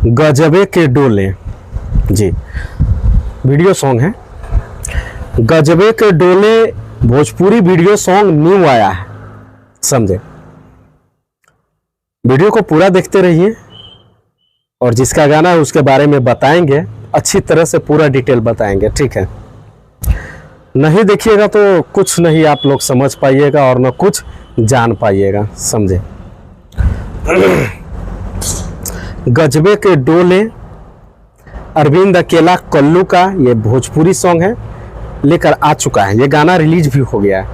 गजबे के डोले, जी वीडियो सॉन्ग है। गजबे के डोले भोजपुरी वीडियो सॉन्ग न्यू आया है, समझे। वीडियो को पूरा देखते रहिए और जिसका गाना है उसके बारे में बताएंगे, अच्छी तरह से पूरा डिटेल बताएंगे, ठीक है। नहीं देखिएगा तो कुछ नहीं आप लोग समझ पाइएगा और न कुछ जान पाइएगा, समझे। गजबे के डोले अरविंद अकेला कल्लू का ये भोजपुरी सॉन्ग है, लेकर आ चुका है। ये गाना रिलीज भी हो गया है।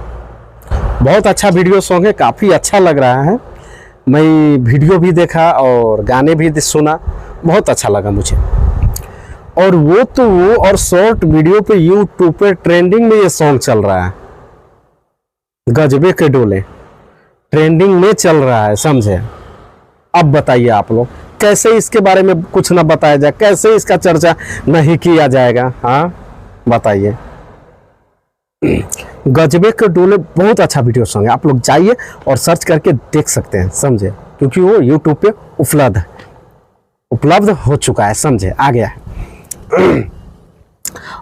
बहुत अच्छा वीडियो सॉन्ग है, काफ़ी अच्छा लग रहा है। मैं वीडियो भी देखा और गाने भी सुना, बहुत अच्छा लगा मुझे। और वो और शॉर्ट वीडियो पे यूट्यूब पे ट्रेंडिंग में ये सॉन्ग चल रहा है। गजबे के डोले ट्रेंडिंग में चल रहा है, समझे। अब बताइए आप लोग, कैसे इसके बारे में कुछ ना बताया जाए, कैसे इसका चर्चा नहीं किया जाएगा? हाँ बताइए। गजबे के डोले बहुत अच्छा वीडियो सॉन्ग है, आप लोग जाइए और सर्च करके देख सकते हैं, समझे, क्योंकि वो यूट्यूब पे उपलब्ध हो चुका है, समझे, आ गया है।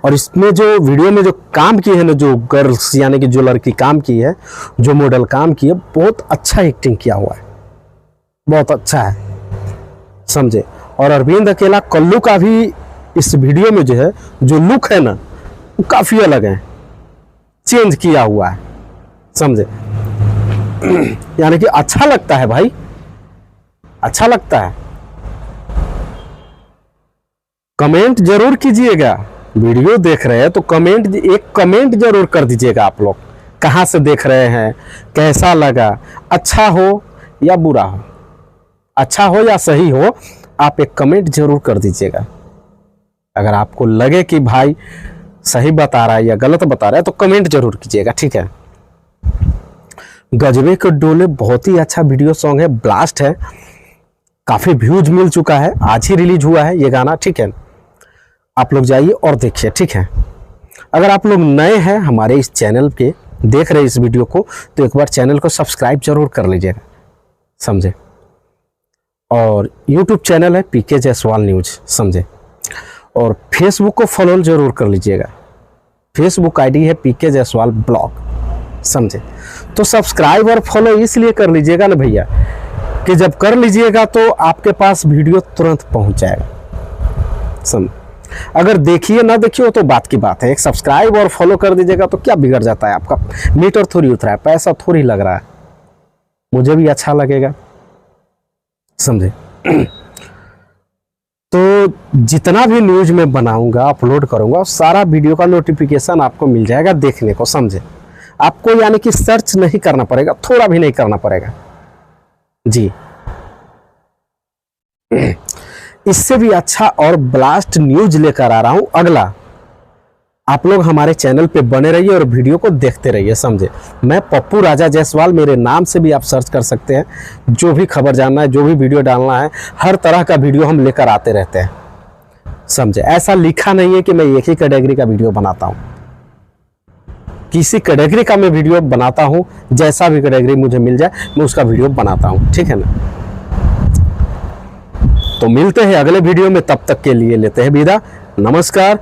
और इसमें जो वीडियो में जो काम की है ना, जो गर्ल्स यानी कि जो लड़की काम की है, जो मॉडल काम की है, बहुत अच्छा एक्टिंग किया हुआ है, बहुत अच्छा है, समझे। और अरविंद अकेला कल्लू का भी इस वीडियो में जो है, जो लुक है ना, वो काफ़ी अलग है, चेंज किया हुआ है, समझे। यानी कि अच्छा लगता है भाई, अच्छा लगता है। कमेंट जरूर कीजिएगा, वीडियो देख रहे हैं तो एक कमेंट जरूर कर दीजिएगा आप लोग, कहाँ से देख रहे हैं, कैसा लगा, अच्छा हो या बुरा हो, अच्छा हो या सही हो, आप एक कमेंट जरूर कर दीजिएगा। अगर आपको लगे कि भाई सही बता रहा है या गलत बता रहा है तो कमेंट जरूर कीजिएगा, ठीक है। गजबे के डोले बहुत ही अच्छा वीडियो सॉन्ग है, ब्लास्ट है, काफ़ी व्यूज मिल चुका है, आज ही रिलीज हुआ है ये गाना, ठीक है। आप लोग जाइए और देखिए, ठीक है। अगर आप लोग नए हैं हमारे इस चैनल के, देख रहे हैं इस वीडियो को, तो एक बार चैनल को सब्सक्राइब जरूर कर लीजिएगा, समझे। और YouTube चैनल है पीके जायसवाल न्यूज, समझे। और फेसबुक को फॉलो जरूर कर लीजिएगा, फेसबुक आईडी है पीके जायसवाल ब्लॉग, समझे। तो सब्सक्राइब और फॉलो इसलिए कर लीजिएगा ना भैया, कि जब कर लीजिएगा तो आपके पास वीडियो तुरंत पहुंच जाएगा, समझ। अगर देखिए ना देखिए वो तो बात की बात है, एक सब्सक्राइब और फॉलो कर दीजिएगा तो क्या बिगड़ जाता है आपका, मीटर थोड़ी उतरा है, पैसा थोड़ी लग रहा है, मुझे भी अच्छा लगेगा, समझे। तो जितना भी न्यूज में बनाऊंगा, अपलोड करूंगा, सारा वीडियो का नोटिफिकेशन आपको मिल जाएगा देखने को, समझे। आपको यानी कि सर्च नहीं करना पड़ेगा, थोड़ा भी नहीं करना पड़ेगा जी। इससे भी अच्छा और ब्लास्ट न्यूज लेकर आ रहा हूं अगला। आप लोग हमारे चैनल पे बने रहिए और वीडियो को देखते रहिए, समझे। मैं पप्पू राजा जायसवाल, मेरे नाम से भी आप सर्च कर सकते हैं। जो भी खबर जानना है, जो भी वीडियो डालना है, हर तरह का वीडियो हम लेकर आते रहते हैं, समझे। ऐसा लिखा नहीं है कि मैं एक ही कैटेगरी का वीडियो बनाता हूँ, किसी कैटेगरी का मैं वीडियो बनाता हूँ, जैसा भी कैटेगरी मुझे मिल जाए मैं उसका वीडियो बनाता हूँ, ठीक है ना। तो मिलते हैं अगले वीडियो में, तब तक के लिए लेते हैं विदा, नमस्कार।